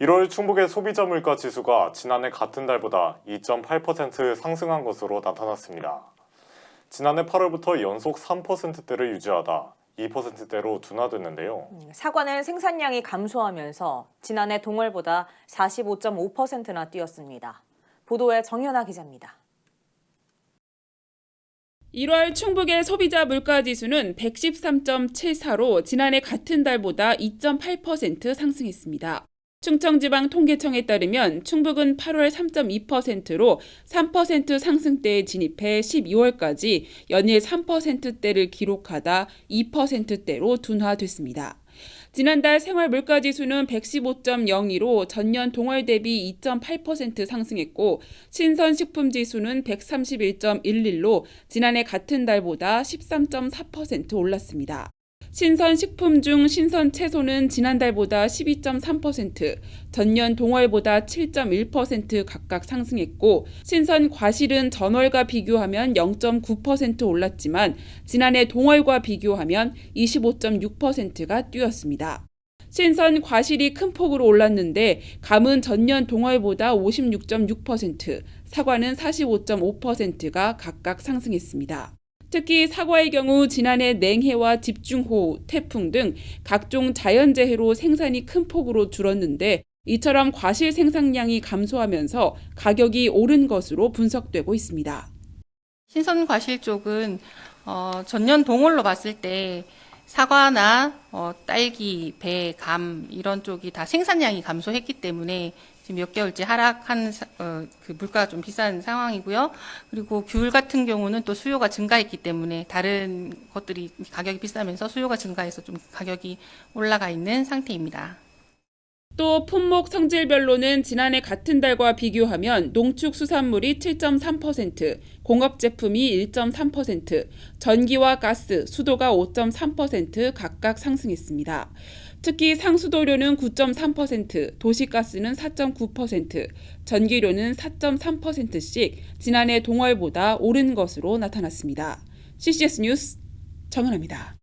1월 충북의 소비자 물가 지수가 지난해 같은 달보다 2.8% 상승한 것으로 나타났습니다. 지난해 8월부터 연속 3%대를 유지하다 2%대로 둔화됐는데요. 사과는 생산량이 감소하면서 지난해 동월보다 45.5%나 뛰었습니다. 보도에 정연아 기자입니다. 1월 충북의 소비자 물가지수는 113.74로 지난해 같은 달보다 2.8% 상승했습니다. 충청지방통계청에 따르면 충북은 8월 3.2%로 3% 상승대에 진입해 12월까지 연일 3%대를 기록하다 2%대로 둔화됐습니다. 지난달 생활물가지수는 115.02로 전년 동월 대비 2.8% 상승했고 신선식품지수는 131.11로 지난해 같은 달보다 13.4% 올랐습니다. 신선식품 중 신선채소는 지난달보다 12.3%, 전년 동월보다 7.1% 각각 상승했고 신선과실은 전월과 비교하면 0.9% 올랐지만 지난해 동월과 비교하면 25.6%가 뛰었습니다. 신선 과실이 큰 폭으로 올랐는데 감은 전년 동월보다 56.6%, 사과는 45.5%가 각각 상승했습니다. 특히 사과의 경우 지난해 냉해와 집중호우, 태풍 등 각종 자연재해로 생산이 큰 폭으로 줄었는데 이처럼 과실 생산량이 감소하면서 가격이 오른 것으로 분석되고 있습니다. 신선 과실 쪽은 전년 동월로 봤을 때 사과나 딸기, 배, 감 이런 쪽이 다 생산량이 감소했기 때문에 지금 몇 개월째 하락한 그 물가가 좀 비싼 상황이고요. 그리고 귤 같은 경우는 또 수요가 증가했기 때문에 다른 것들이 가격이 비싸면서 수요가 증가해서 좀 가격이 올라가 있는 상태입니다. 또 품목 성질별로는 지난해 같은 달과 비교하면 농축수산물이 7.3%, 공업제품이 1.3%, 전기와 가스, 수도가 5.3% 각각 상승했습니다. 특히 상수도료는 9.3%, 도시가스는 4.9%, 전기료는 4.3%씩 지난해 동월보다 오른 것으로 나타났습니다. CCS 뉴스 정은아입니다.